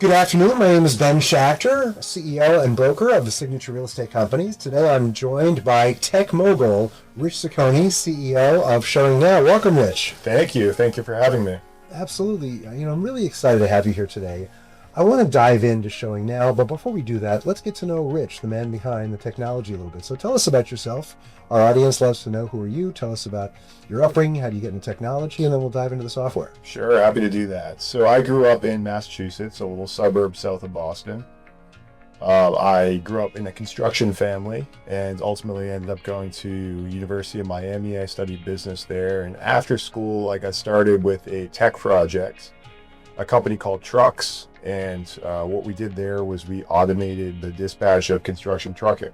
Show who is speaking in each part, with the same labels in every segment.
Speaker 1: Good afternoon. My name is Ben Schachter, CEO and broker of the Signature Real Estate Companies. Today I'm joined by tech mogul Rich Saccone, CEO of ShowingNow. Welcome, Rich.
Speaker 2: Thank you. Thank you for having me.
Speaker 1: Absolutely. I'm really excited to have you here today. I want to dive into ShowingNow, but before we do that, let's get to know Rich, the man behind the technology, a little bit. So tell us about yourself. Our audience loves to know, who are you? Tell us about your upbringing, how do you get into technology, and then we'll dive into the software.
Speaker 2: Sure, happy to do that. So I grew up in Massachusetts, a little suburb south of Boston. I grew up in a construction family and ultimately ended up going to University of Miami. I studied business there, and after school I got started with a tech project, a company called Trucks, and what we did there was we automated the dispatch of construction trucking.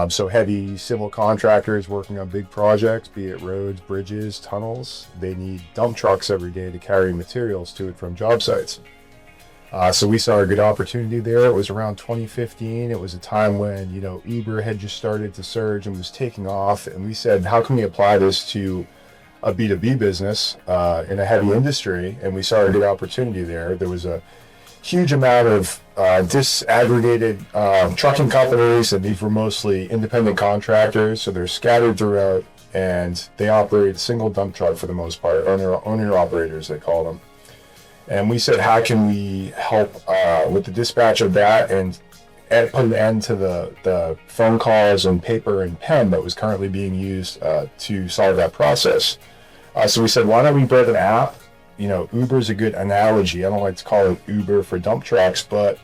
Speaker 2: So heavy civil contractors working on big projects, be it roads, bridges, tunnels, they need dump trucks every day to carry materials to and from job sites. So we saw a good opportunity there. It was around 2015. It was a time when, Uber had just started to surge and was taking off. And we said, how can we apply this to a B2B business in a heavy industry? And we saw a good opportunity there. There was a huge amount of disaggregated trucking companies, and these were mostly independent contractors, so they're scattered throughout, and they operate a single dump truck for the most part, owner operators they call them. And we said, how can we help with the dispatch of that and put an end to the phone calls and paper and pen that was currently being used to solve that process. So we said, why don't we build an app? Uber's a good analogy. I don't like to call it Uber for dump trucks, but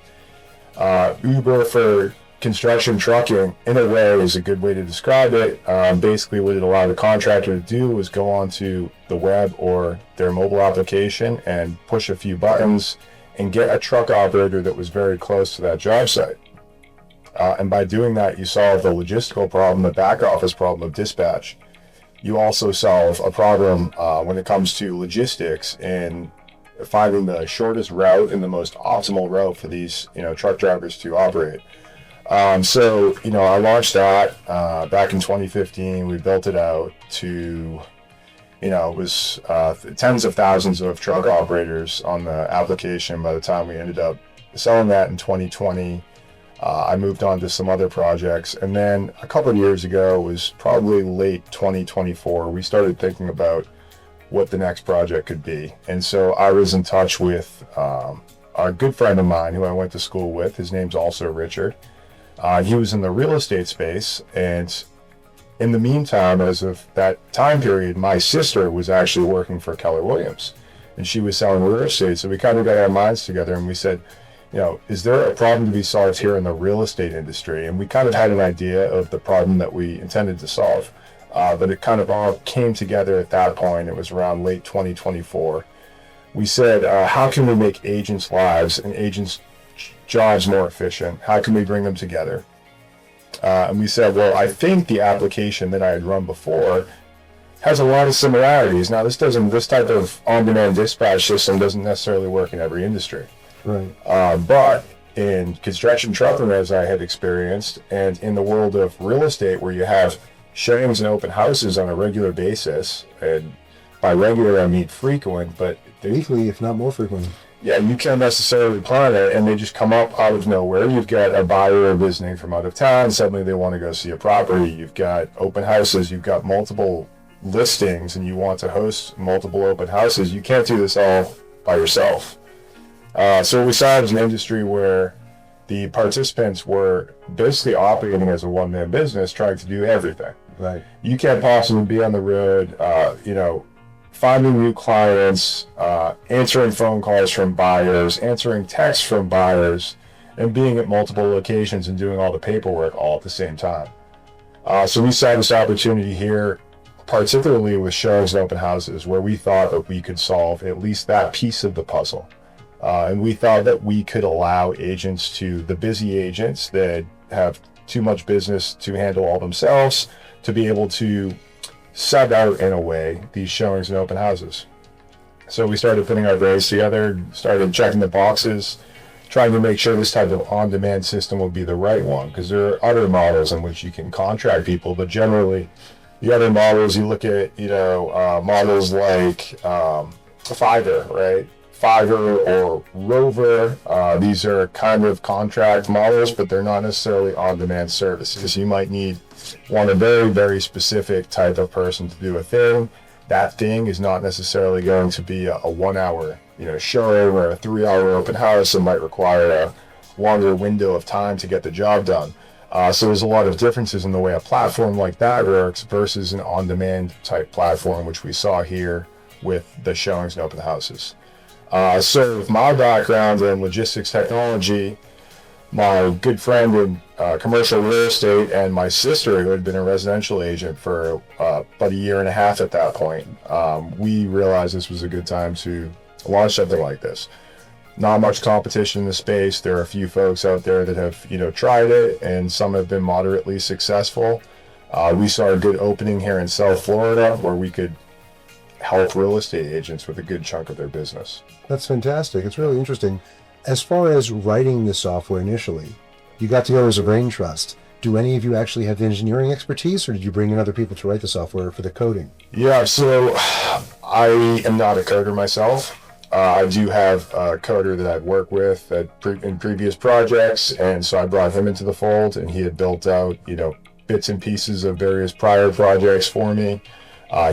Speaker 2: Uber for construction trucking, in a way, is a good way to describe it. Basically, what it allowed the contractor to do was go onto the web or their mobile application and push a few buttons and get a truck operator that was very close to that job site. And by doing that, you solve the logistical problem, the back office problem of dispatch. You also solve a problem when it comes to logistics and finding the shortest route and the most optimal route for these, truck drivers to operate. So I launched that back in 2015. We built it out to, it was tens of thousands of truck operators on the application by the time we ended up selling that in 2020. I moved on to some other projects, and then a couple of years ago, it was probably late 2024, we started thinking about what the next project could be. And so I was in touch with a good friend of mine who I went to school with. His name's also Richard. He was in the real estate space, and in the meantime, as of that time period, my sister was actually working for Keller Williams, and she was selling real estate. So we kind of got our minds together, and we said, is there a problem to be solved here in the real estate industry? And we kind of had an idea of the problem that we intended to solve, but it kind of all came together at that point. It was around late 2024. We said, how can we make agents' lives and agents' jobs more efficient? How can we bring them together? And we said, well, I think the application that I had run before has a lot of similarities. Now, this type of on-demand dispatch system doesn't necessarily work in every industry.
Speaker 1: Right.
Speaker 2: But in construction trucking, as I had experienced, and in the world of real estate, where you have showings and open houses on a regular basis, and by regular I mean frequent, but
Speaker 1: Weekly, if not more frequent.
Speaker 2: Yeah, you can't necessarily plan it, and they just come up out of nowhere. You've got a buyer visiting from out of town, suddenly they want to go see a property. You've got open houses, you've got multiple listings, and you want to host multiple open houses. You can't do this all by yourself. So we saw it as an industry where the participants were basically operating as a one-man business, trying to do everything.
Speaker 1: Right.
Speaker 2: You can't possibly be on the road, finding new clients, answering phone calls from buyers, answering texts from buyers, and being at multiple locations and doing all the paperwork all at the same time. So we saw this opportunity here, particularly with showings and open houses, where we thought that we could solve at least that piece of the puzzle. And we thought that we could allow agents, the busy agents that have too much business to handle all themselves, to be able to sub out, in a way, these showings and open houses. So we started putting our brains together, started checking the boxes, trying to make sure this type of on-demand system would be the right one, because there are other models in which you can contract people, but generally the other models, you look at, models like Fiverr, right? Fiverr or Rover. These are kind of contract models, but they're not necessarily on-demand services. You might want a very, very specific type of person to do a thing. That thing is not necessarily going to be a 1 hour, showing or a 3 hour open house. It might require a longer window of time to get the job done. So there's a lot of differences in the way a platform like that works versus an on-demand type platform, which we saw here with the showings and open houses. So with my background in logistics technology, my good friend in commercial real estate and my sister, who had been a residential agent for about a year and a half at that point, we realized this was a good time to launch something like this. Not much competition in the space. There are a few folks out there that have, tried it, and some have been moderately successful. We saw a good opening here in South Florida where we could help real estate agents with a good chunk of their business.
Speaker 1: That's fantastic. It's really interesting. As far as writing the software initially, you got to go as a brain trust. Do any of you actually have the engineering expertise, or did you bring in other people to write the software for the coding?
Speaker 2: Yeah, so I am not a coder myself. I do have a coder that I've worked with in previous projects, and so I brought him into the fold, and he had built out, bits and pieces of various prior projects for me.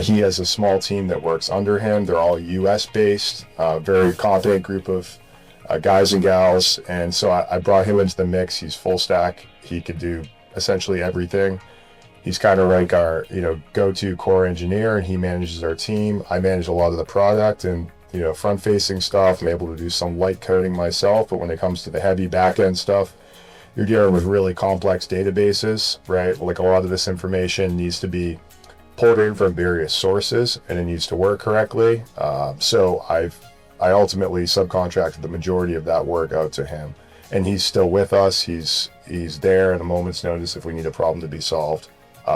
Speaker 2: He has a small team that works under him. They're all US-based, very confident group of guys and gals, and so I brought him into the mix. He's full stack. He could do essentially everything. He's kind of like our, go-to core engineer, and he manages our team. I manage a lot of the product and front-facing stuff. I'm able to do some light coding myself, but when it comes to the heavy back-end stuff, you're dealing with really complex databases, right? Like a lot of this information needs to be pulled in from various sources, and it needs to work correctly. So I ultimately subcontracted the majority of that work out to him, and he's still with us. He's there at a moment's notice if we need a problem to be solved.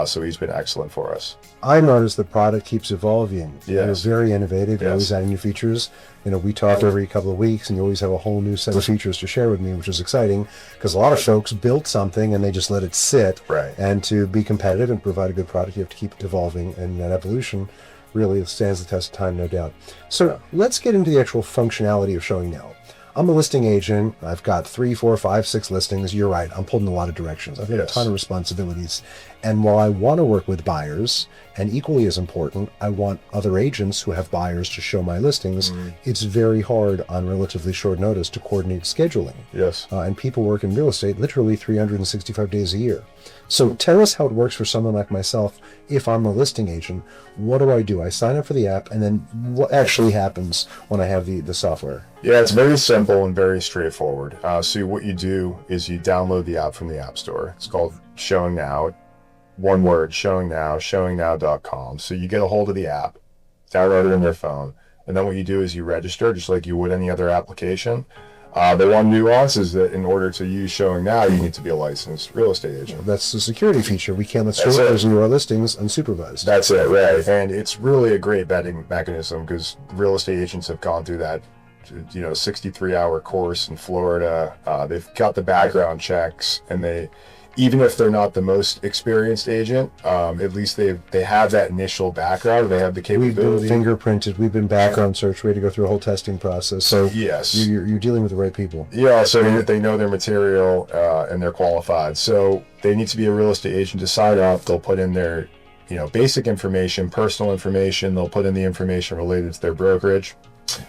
Speaker 2: So he's been excellent for us.
Speaker 1: I noticed the product keeps evolving.
Speaker 2: Yes.
Speaker 1: You're very innovative. You're
Speaker 2: Yes.
Speaker 1: always adding new features. We talk every couple of weeks, and you always have a whole new set of features to share with me, which is exciting because a lot of folks built something and they just let it sit.
Speaker 2: Right.
Speaker 1: And to be competitive and provide a good product, you have to keep it evolving, and that evolution really stands the test of time, no doubt. So let's get into the actual functionality of ShowingNow. I'm a listing agent. I've got 3, 4, 5, 6 listings. You're right. I'm pulled in a lot of directions. I've got a ton of responsibilities. And while I want to work with buyers, and equally as important, I want other agents who have buyers to show my listings, it's very hard on relatively short notice to coordinate scheduling.
Speaker 2: Yes.
Speaker 1: And people work in real estate literally 365 days a year. So tell us how it works for someone like myself. If I'm a listing agent, what do? I sign up for the app, and then what actually happens when I have the software?
Speaker 2: Yeah, it's very simple and very straightforward. So what you do is you download the app from the App Store. It's called ShowingNow. One word, ShowingNow, showingnow.com. So you get a hold of the app, download it on your phone, and then what you do is you register just like you would any other application. The one nuance is that in order to use ShowingNow, you need to be a licensed real estate agent.
Speaker 1: That's the security feature. We can't let strangers into our listings unsupervised.
Speaker 2: That's it, right. And it's really a great vetting mechanism because real estate agents have gone through that 63-hour course in Florida. They've got the background checks, and even if they're not the most experienced agent, at least they have that initial background. They have the capability.
Speaker 1: We've been fingerprinted. We've been background searched. We had to go through a whole testing process. So
Speaker 2: yes,
Speaker 1: you're dealing with the right people.
Speaker 2: Yeah, so they know their material and they're qualified. So they need to be a real estate agent to sign up. They'll put in their basic information, personal information. They'll put in the information related to their brokerage,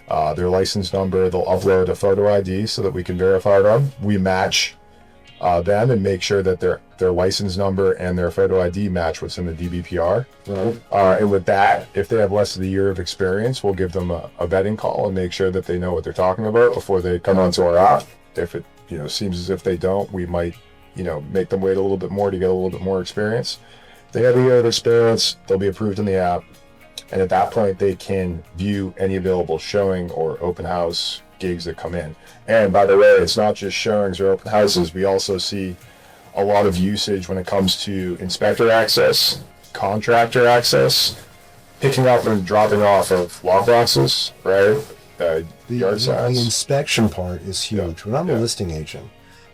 Speaker 2: their license number. They'll upload a photo ID so that we can verify them. We match them and make sure that their license number and their photo ID match what's in the DBPR. Right. And with that, if they have less than a year of experience, we'll give them a vetting call and make sure that they know what they're talking about before they come onto our app. If it seems as if they don't, we might make them wait a little bit more to get a little bit more experience. If they have a year of experience, they'll be approved in the app, and at that point they can view any available showing or open house gigs that come in. And by the way, it's not just showings or open houses. We also see a lot of usage when it comes to inspector access, contractor access, picking up and dropping off of lock boxes, right? Yard signs.
Speaker 1: The inspection part is huge. When I'm a listing agent,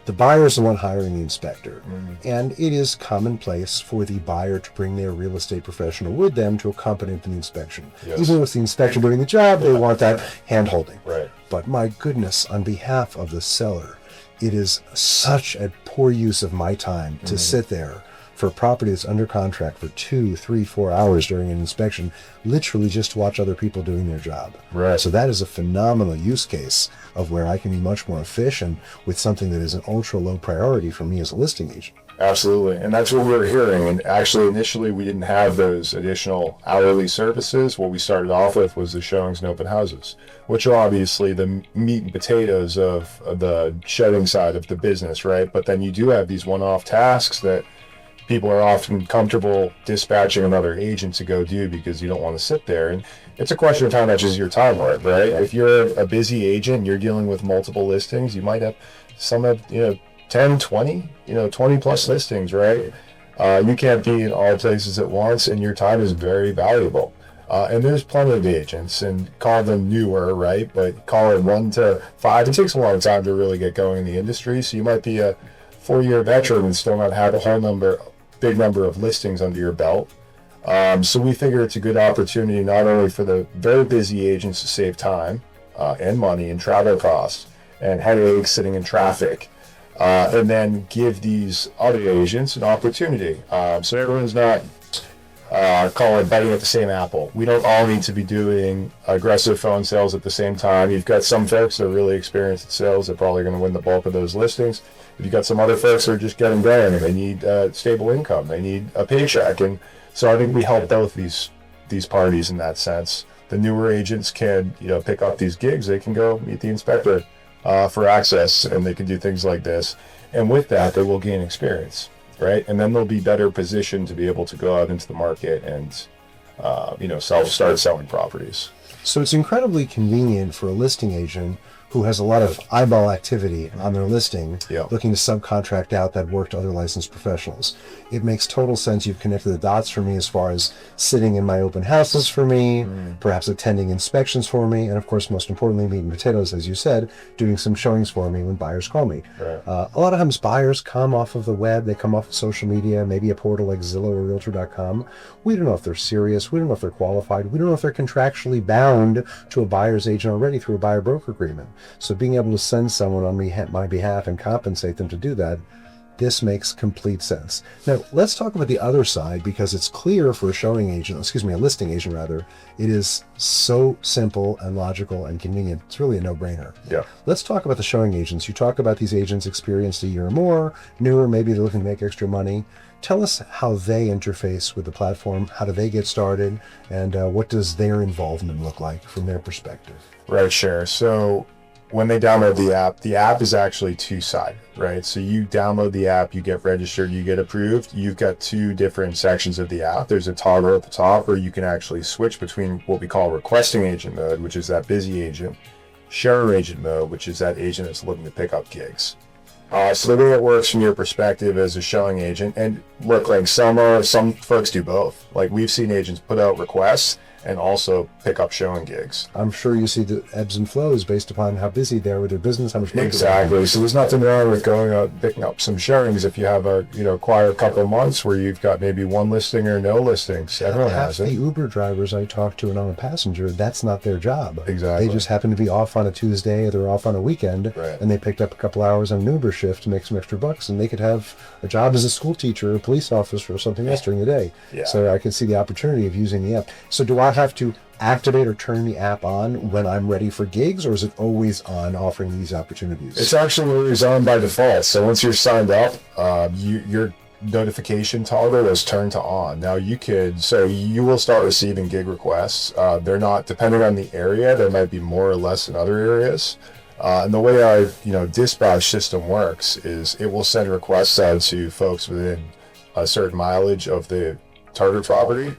Speaker 1: the buyer is the one hiring the inspector. And it is commonplace for the buyer to bring their real estate professional with them to accompany them to the inspection. Even with the inspector doing the job, they want that hand-holding.
Speaker 2: Right.
Speaker 1: but my goodness, on behalf of the seller, it is such a poor use of my time to sit there for a property that's under contract for 2, 3, 4 hours during an inspection, literally just to watch other people doing their job.
Speaker 2: Right.
Speaker 1: So that is a phenomenal use case of where I can be much more efficient with something that is an ultra low priority for me as a listing agent.
Speaker 2: Absolutely. And that's what we were hearing. And actually, initially, we didn't have those additional hourly services. What we started off with was the showings and open houses, which are obviously the meat and potatoes of the showing side of the business, right? But then you do have these one-off tasks that people are often comfortable dispatching another agent to go do because you don't want to sit there. And it's a question of how much is your time worth, right? If you're a busy agent, you're dealing with multiple listings, you might have some of, 10, 20, 20 plus listings, right? You can't be in all places at once, and your time is very valuable. And there's plenty of agents, and call them newer, right? But call it 1 to 5. It takes a long time to really get going in the industry. So you might be a 4-year veteran and still not have a big number of listings under your belt. So we figure it's a good opportunity not only for the very busy agents to save time and money and travel costs and headaches sitting in traffic, and then give these other agents an opportunity. So everyone's not biting at the same apple. We don't all need to be doing aggressive phone sales at the same time. You've got some folks that are really experienced at sales. They're probably going to win the bulk of those listings. If you've got some other folks that are just getting going and they need stable income, they need a paycheck. And so I think we help both these parties in that sense. The newer agents can, pick up these gigs. They can go meet the inspector for access, and they can do things like this. And with that, they will gain experience, right? And then they'll be better positioned to be able to go out into the market and, start selling properties.
Speaker 1: So it's incredibly convenient for a listing agent who has a lot of eyeball activity on their listing, looking to subcontract out that work to other licensed professionals. It makes total sense. You've connected the dots for me as far as sitting in my open houses for me, perhaps attending inspections for me, and of course, most importantly, meat and potatoes, as you said, doing some showings for me when buyers call me.
Speaker 2: Right.
Speaker 1: A lot of times buyers come off of the web, they come off of social media, maybe a portal like Zillow or Realtor.com. We don't know if they're serious, we don't know if they're qualified, we don't know if they're contractually bound to a buyer's agent already through a buyer-broker agreement. So being able to send someone on my behalf and compensate them to do that, this makes complete sense. Now, let's talk about the other side, because it's clear for a listing agent rather, it is so simple and logical and convenient. It's really a no-brainer.
Speaker 2: Yeah.
Speaker 1: Let's talk about the showing agents. You talk about these agents experienced a year or more, newer, maybe they're looking to make extra money. Tell us how they interface with the platform. How do they get started? And what does their involvement look like from their perspective?
Speaker 2: Right, sure. So when they download the app is actually two-sided, right? So you download the app, you get registered, you get approved. You've got 2 different sections of the app. There's a toggle at the top where you can actually switch between what we call requesting agent mode, which is that busy agent, sharer agent mode, which is that agent that's looking to pick up gigs. So the way it works from your perspective as a showing agent, and look, like some folks do both. Like we've seen agents put out requests and also pick up showing gigs.
Speaker 1: I'm sure you see the ebbs and flows based upon how busy they are with their business, how much money.
Speaker 2: Exactly. So there's nothing wrong with going out and picking up some showings if you have a quiet couple of months where you've got maybe 1 listing or no listings. Everyone has it.
Speaker 1: The Uber drivers I talk to and I'm a passenger, that's not their job.
Speaker 2: Exactly.
Speaker 1: They just happen to be off on a Tuesday or they're off on a weekend,
Speaker 2: right,
Speaker 1: and they picked up a couple hours on an Uber shift to make some extra bucks, and they could have a job as a school teacher or a police officer or something else during the day.
Speaker 2: Yeah.
Speaker 1: So I can see the opportunity of using the app. So do I have to activate or turn the app on when I'm ready for gigs, or is it always on offering these opportunities?
Speaker 2: It's actually always on by default. So once you're signed up, your notification toggle is turned to on. Now you will start receiving gig requests. They're not, depending on the area, there might be more or less in other areas. And the way our dispatch system works is it will send requests out to folks within a certain mileage of the target property.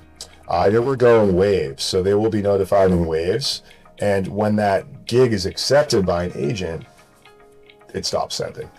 Speaker 2: It will go in waves, so they will be notified in waves. And when that gig is accepted by an agent, it stops sending.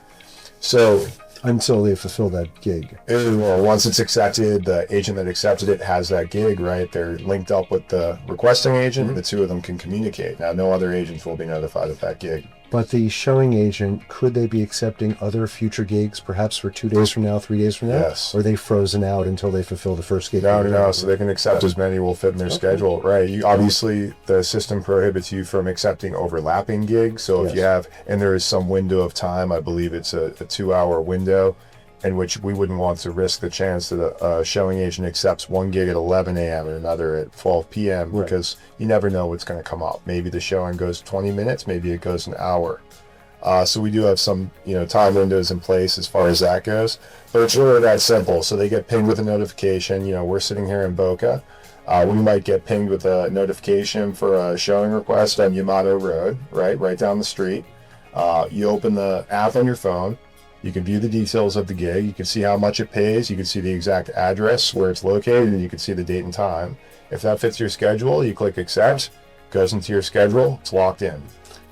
Speaker 2: So
Speaker 1: until they fulfill that gig.
Speaker 2: Once it's accepted, the agent that accepted it has that gig, right? They're linked up with the requesting agent. The 2 of them can communicate. Now, no other agents will be notified of that gig.
Speaker 1: But the showing agent, could they be accepting other future gigs, perhaps for 2 days from now, 3 days from now?
Speaker 2: Yes.
Speaker 1: Or are they frozen out until they fulfill the first gig?
Speaker 2: No. So they can accept as many will fit in their schedule, right? You obviously the system prohibits you from accepting overlapping gigs. So if you have, and there is some window of time, I believe it's a 2-hour window, in which we wouldn't want to risk the chance that a showing agent accepts one gig at 11 a.m. and another at 12 p.m. because you never know what's going to come up. Maybe the showing goes 20 minutes, maybe it goes an hour. So we do have some, time windows in place as far as that goes, but it's really that simple. So they get pinged with a notification. We're sitting here in Boca. We might get pinged with a notification for a showing request on Yamato Road, right down the street. You open the app on your phone. You can view the details of the gig. You can see how much it pays. You can see the exact address where it's located, and you can see the date and time. If that fits your schedule, you click accept, goes into your schedule, it's locked in.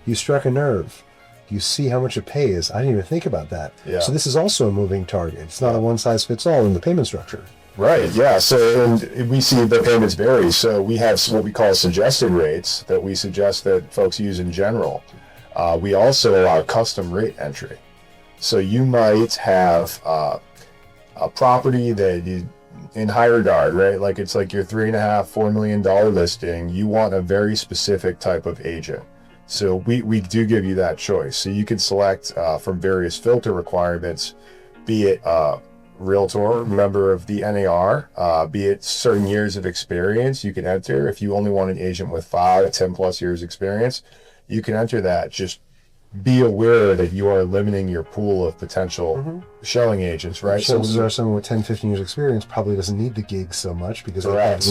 Speaker 1: You struck a nerve. You see how much it pays. I didn't even think about that.
Speaker 2: Yeah.
Speaker 1: So this is also a moving target. It's not a one-size-fits-all in the payment structure.
Speaker 2: Right, yeah. So, and we see the payments vary. So we have what we call suggested rates that we suggest that folks use in general. We also allow custom rate entry. So you might have a property that you in higher guard, right? Like it's like your $3.5-4 million listing. You want a very specific type of agent. So we do give you that choice. So you can select from various filter requirements, be it realtor, member of the NAR, be it certain years of experience you can enter. If you only want an agent with 5-10 plus years experience, you can enter that. Just be aware that you are limiting your pool of potential showing agents, right?
Speaker 1: Chances are someone with 10-15 years experience probably doesn't need the gig so much because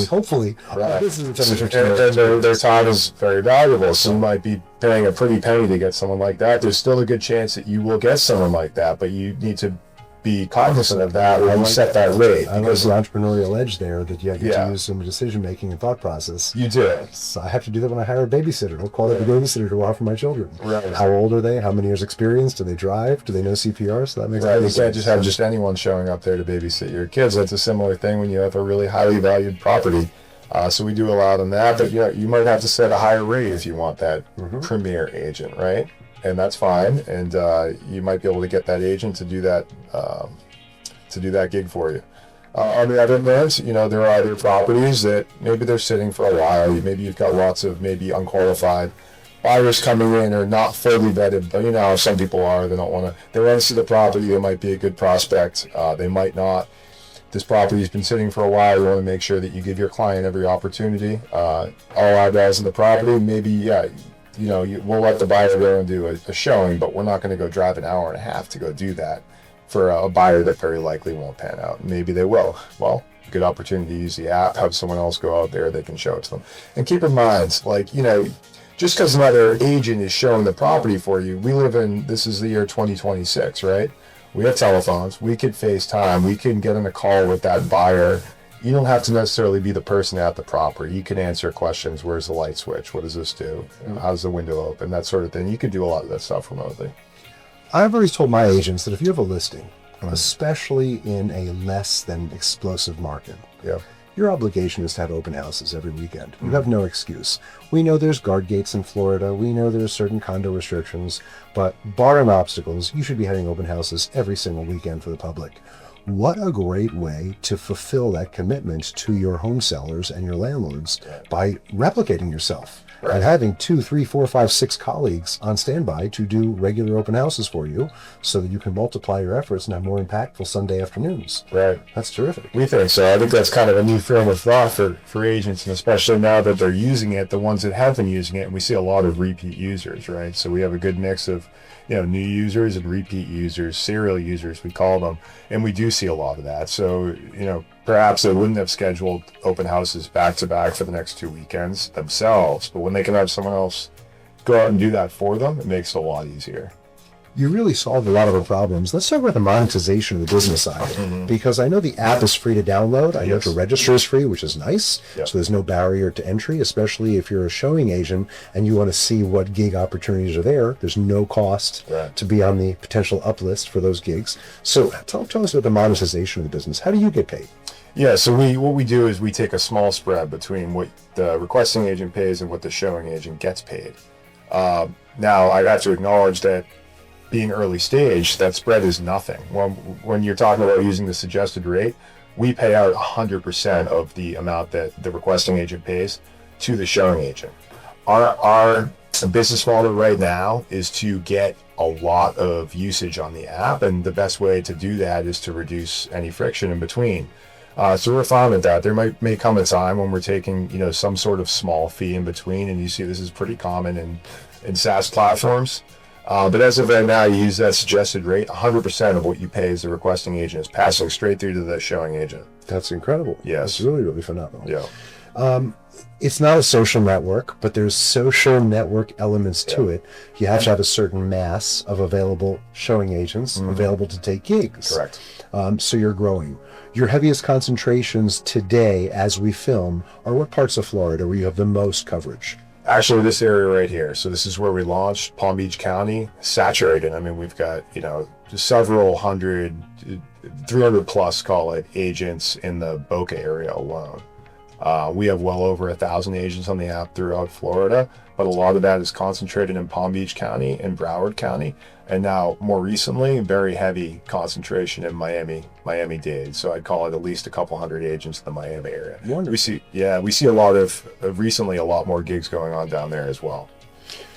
Speaker 1: hopefully this is
Speaker 2: their time is very valuable. So you might be paying a pretty penny to get someone like that. There's still a good chance that you will get someone like that, but you need to be cognizant of that when you set that rate.
Speaker 1: I like the entrepreneurial edge there that you get to use some decision-making and thought process.
Speaker 2: You do.
Speaker 1: So I have to do that when I hire a babysitter. I'll call it a babysitter to offer my children.
Speaker 2: Right.
Speaker 1: How old are they? How many years experience? Do they drive? Do they know CPR? So that makes
Speaker 2: You can't just have just anyone showing up there to babysit your kids. That's a similar thing when you have a really highly valued property. So we do allow them that, but you might have to set a higher rate if you want that premier agent, right? And that's fine, and you might be able to get that agent to do that gig for you. On the other hand, there are other properties that maybe they're sitting for a while. Maybe you've got lots of maybe unqualified buyers coming in or not fully vetted, but how some people are. They want to see the property. It might be a good prospect. They might not. This property's been sitting for a while. You want to make sure that you give your client every opportunity. All eyeballs on the property. Maybe, we'll let the buyer go and do a showing, but we're not going to go drive an hour and a half to go do that for a buyer that very likely won't pan out. Maybe they will. Well, good opportunity to use the app, have someone else go out there, they can show it to them. And keep in mind, just because another agent is showing the property for you, this is the year 2026, right? We have telephones, we could FaceTime, we can get on a call with that buyer. You don't have to necessarily be the person at the property. You can answer questions. Where's the light switch? What does this do? How's the window open? That sort of thing. You can do a lot of that stuff remotely.
Speaker 1: I've always told my agents that if you have a listing, especially in a less than explosive market, your obligation is to have open houses every weekend. You have no excuse. We know there's guard gates in Florida. We know there's certain condo restrictions, but barring obstacles, you should be having open houses every single weekend for the public. What a great way to fulfill that commitment to your home sellers and your landlords by replicating yourself and having 2, 3, 4, 5, 6 colleagues on standby to do regular open houses for you so that you can multiply your efforts and have more impactful Sunday afternoons.
Speaker 2: Right.
Speaker 1: That's terrific.
Speaker 2: We think so. I think that's kind of a new frame of thought for agents, and especially now that they're using it, the ones that have been using it, and we see a lot of repeat users, right? So we have a good mix of new users and repeat users, serial users, we call them. And we do see a lot of that. So, perhaps they wouldn't have scheduled open houses back to back for the next 2 weekends themselves. But when they can have someone else go out and do that for them, it makes it a lot easier.
Speaker 1: You really solved a lot of our problems. Let's talk about the monetization of the business side, because I know the app is free to download. I know to register is free, which is nice. So there's no barrier to entry, especially if you're a showing agent and you want to see what gig opportunities are there. There's no cost to be on the potential uplist for those gigs. So tell us about the monetization of the business. How do you get paid?
Speaker 2: Yeah, so what we do is we take a small spread between what the requesting agent pays and what the showing agent gets paid. Now, I have to acknowledge that being early stage, that spread is nothing. When you're talking about using the suggested rate, we pay out 100% of the amount that the requesting agent pays to the showing agent. Our business model right now is to get a lot of usage on the app, and the best way to do that is to reduce any friction in between. So we're fine with that. There may come a time when we're taking, some sort of small fee in between, and you see this is pretty common in SaaS platforms. But as of right now, you use that suggested rate. 100% of what you pay as the requesting agent is passing straight through to the showing agent.
Speaker 1: That's incredible.
Speaker 2: Yes.
Speaker 1: That's really, really phenomenal.
Speaker 2: Yeah.
Speaker 1: It's not a social network, but there's social network elements to it. You have to have a certain mass of available showing agents available to take gigs.
Speaker 2: Correct.
Speaker 1: So you're growing. Your heaviest concentrations today as we film are what parts of Florida where you have the most coverage?
Speaker 2: Actually, this area right here. So this is where we launched. Palm Beach County, saturated. I mean, we've got, several hundred, 300 plus, call it, agents in the Boca area alone. We have well over 1,000 agents on the app throughout Florida, but a lot of that is concentrated in Palm Beach County and Broward County, and now more recently, very heavy concentration in Miami-Dade. So I'd call it at least a couple hundred agents in the Miami area.
Speaker 1: Wonderful.
Speaker 2: We see a lot of recently a lot more gigs going on down there as well.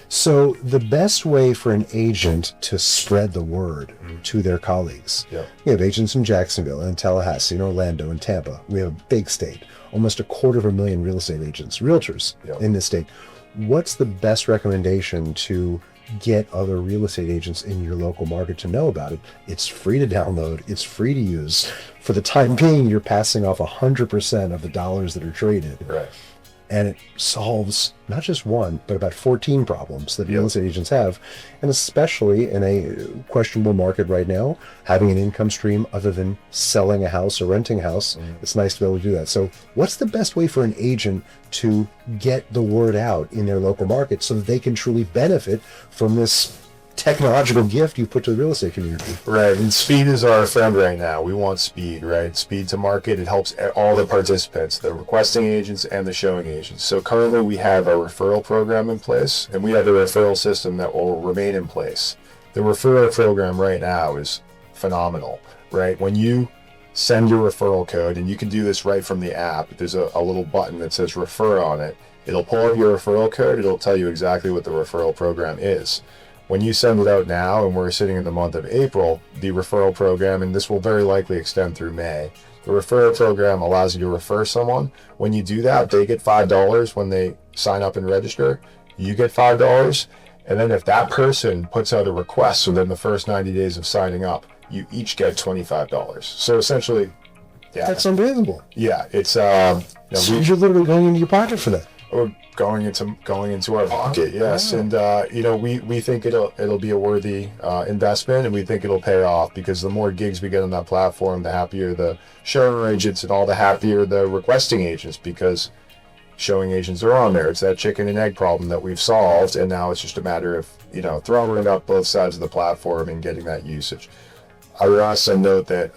Speaker 1: So the best way for an agent to spread the word to their colleagues.
Speaker 2: Yeah.
Speaker 1: We have agents in Jacksonville and Tallahassee and Orlando and Tampa. We have a big state, almost 250,000 real estate agents, realtors in this state. What's the best recommendation to get other real estate agents in your local market to know about it? It's free to download. It's free to use. For the time being, you're passing off 100% of the dollars that are traded.
Speaker 2: Right.
Speaker 1: And it solves not just one, but about 14 problems that real estate agents have. And especially in a questionable market right now, having an income stream other than selling a house or renting a house, it's nice to be able to do that. So what's the best way for an agent to get the word out in their local market so that they can truly benefit from this technological gift you put to the real estate community?
Speaker 2: Right, and speed is our friend right now. We want speed, right? Speed to market. It helps all the participants, the requesting agents and the showing agents. So currently we have a referral program in place, and we have a referral system that will remain in place. The referral program right now is phenomenal, right? When you send your referral code, and you can do this right from the app, there's a little button that says refer on it. It'll pull up your referral code. It'll tell you exactly what the referral program is. When you send it out now, and we're sitting in the month of April, the referral program, and this will very likely extend through May, the referral program allows you to refer someone. When you do that, they get $5 when they sign up and register. You get $5. And then if that person puts out a request within the first 90 days of signing up, you each get $25. So essentially,
Speaker 1: That's unbelievable.
Speaker 2: Yeah, it's
Speaker 1: So you're literally going into your pocket for that.
Speaker 2: Or going into our pocket, yes. And we think it'll be a worthy investment, and we think it'll pay off, because the more gigs we get on that platform, the happier the showing agents, and all the happier the requesting agents, because showing agents are on there. It's that chicken and egg problem that we've solved, and now it's just a matter of throwing it up both sides of the platform and getting that usage. I would also note that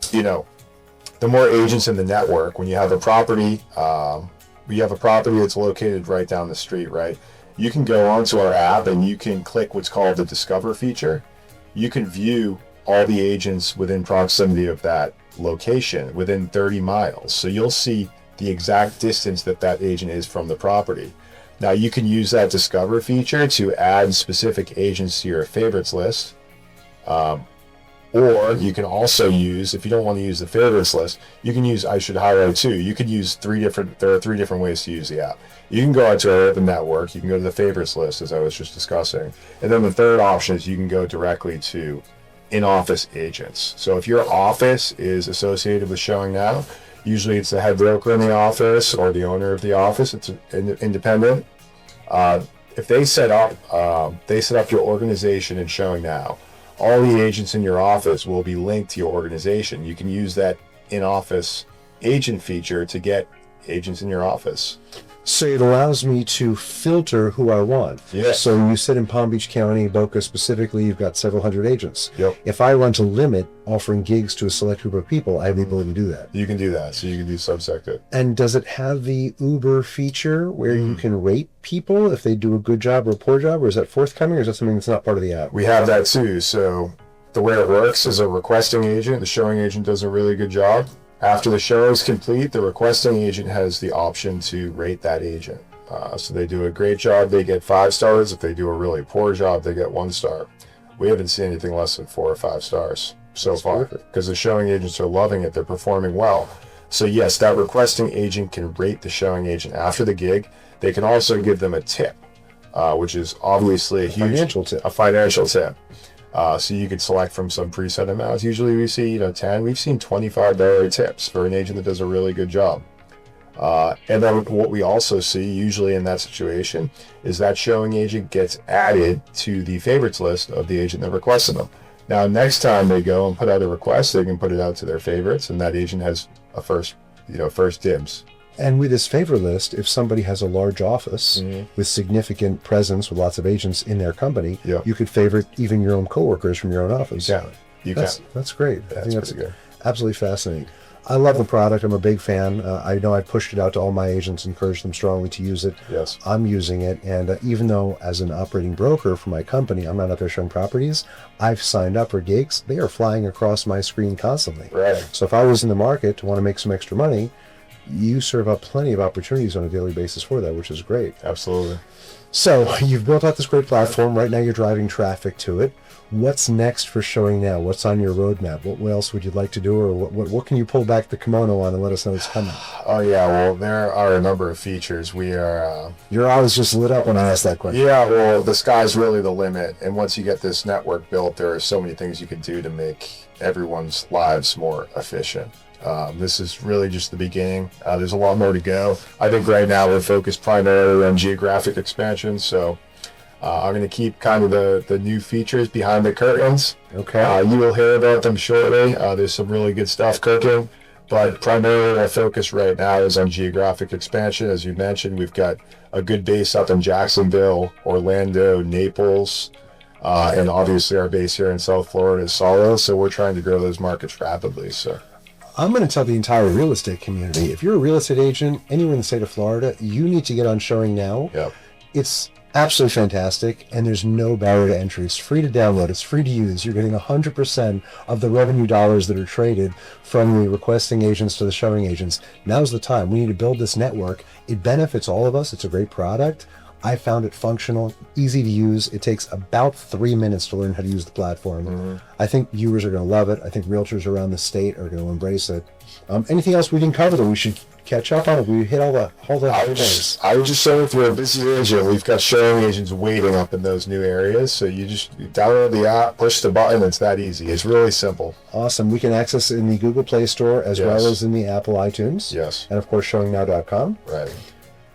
Speaker 2: the more agents in the network, when you have a property. That's located right down the street, right? You can go onto our app and you can click what's called the Discover feature. You can view all the agents within proximity of that location within 30 miles. So you'll see the exact distance that agent is from the property. Now you can use that Discover feature to add specific agents to your favorites list. Or you can also use, if you don't want to use the favorites list, you can use I Should Highlight Too. You can use there are three different ways to use the app. You can go out to our open network, you can go to the favorites list, as I was just discussing. And then the third option is you can go directly to in-office agents. So if your office is associated with ShowingNow, usually it's the head broker in the office or the owner of the office. It's independent. If they set up your organization in ShowingNow, all the agents in your office will be linked to your organization. You can use that in-office agent feature to get agents in your office.
Speaker 1: So it allows me to filter who I want.
Speaker 2: Yeah.
Speaker 1: So you said in Palm Beach County, Boca specifically, you've got several hundred agents.
Speaker 2: Yep.
Speaker 1: If I want to limit offering gigs to a select group of people, I have the ability to do that.
Speaker 2: You can do that. So you can do subsect it.
Speaker 1: And does it have the Uber feature where you can rate people if they do a good job or a poor job, or is that forthcoming, or is that something that's not part of the app?
Speaker 2: We have that too. So the way it works is a requesting agent. The showing agent does a really good job. After the show is complete, the requesting agent has the option to rate that agent. So they do a great job, they get 5 stars. If they do a really poor job, they get 1 star. We haven't seen anything less than 4 or 5 stars so far because the showing agents are loving it. They're performing well. So yes, that requesting agent can rate the showing agent after the gig. They can also give them a tip, which is obviously a huge financial tip. So you could select from some preset amounts. Usually we see, 10. We've seen $25 tips for an agent that does a really good job. And then what we also see usually in that situation is that showing agent gets added to the favorites list of the agent that requested them. Now, next time they go and put out a request, they can put it out to their favorites, and that agent has a first dibs.
Speaker 1: And with this favor list, if somebody has a large office with significant presence with lots of agents in their company, you could favorite even your own coworkers from your own office.
Speaker 2: Yeah,
Speaker 1: that's great.
Speaker 2: Yeah,
Speaker 1: I think that's
Speaker 2: pretty good.
Speaker 1: Absolutely fascinating. I love the product. I'm a big fan. I know I pushed it out to all my agents, encouraged them strongly to use it.
Speaker 2: Yes.
Speaker 1: I'm using it. And even though as an operating broker for my company, I'm not out there showing properties, I've signed up for gigs. They are flying across my screen constantly.
Speaker 2: Right.
Speaker 1: So if I was in the market to want to make some extra money, you serve up plenty of opportunities on a daily basis for that, which is great.
Speaker 2: Absolutely.
Speaker 1: So you've built out this great platform. Right now you're driving traffic to it. What's next for ShowingNow? What's on your roadmap? What else would you like to do, or what can you pull back the kimono on and let us know it's coming?
Speaker 2: Oh yeah, well there are a number of features. We are.
Speaker 1: Your eyes just lit up when I asked that question.
Speaker 2: Yeah, well the sky's really the limit, and once you get this network built, there are so many things you can do to make everyone's lives more efficient. This is really just the beginning. There's a lot more to go. I think right now we're focused primarily on geographic expansion, so I'm going to keep kind of the new features behind the curtains.
Speaker 1: Okay.
Speaker 2: You will hear about them shortly. There's some really good stuff cooking, but primarily our focus right now is on geographic expansion. As you mentioned, we've got a good base up in Jacksonville, Orlando, Naples, and obviously our base here in South Florida is solid, so we're trying to grow those markets rapidly. So
Speaker 1: I'm going to tell the entire real estate community, if you're a real estate agent anywhere in the state of Florida, you need to get on ShowingNow.
Speaker 2: Yep.
Speaker 1: It's absolutely fantastic, and there's no barrier to entry. It's free to download. It's free to use. You're getting 100% of the revenue dollars that are traded from the requesting agents to the showing agents. Now's the time. We need to build this network. It benefits all of us. It's a great product. I found it functional, easy to use. It takes about 3 minutes to learn how to use the platform. I think viewers are going to love it. I think realtors around the state are going to embrace it. Anything else we didn't cover that we should catch up on? We hit all the things.
Speaker 2: I was just saying, if you're a busy agent, we've got showing agents waiting up in those new areas. So you download the app, push the button. It's that easy. It's really simple.
Speaker 1: Awesome. We can access it in the Google Play Store as well as in the Apple iTunes.
Speaker 2: Yes.
Speaker 1: And of course, ShowingNow.com.
Speaker 2: Right.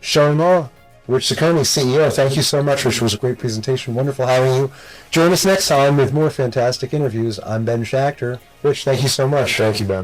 Speaker 1: ShowingNow, Rich Saccone, CEO. Thank you so much, Rich. It was a great presentation. Wonderful having you. Join us next time with more fantastic interviews. I'm Ben Schachter. Rich, thank you so much.
Speaker 2: Thank you, Ben.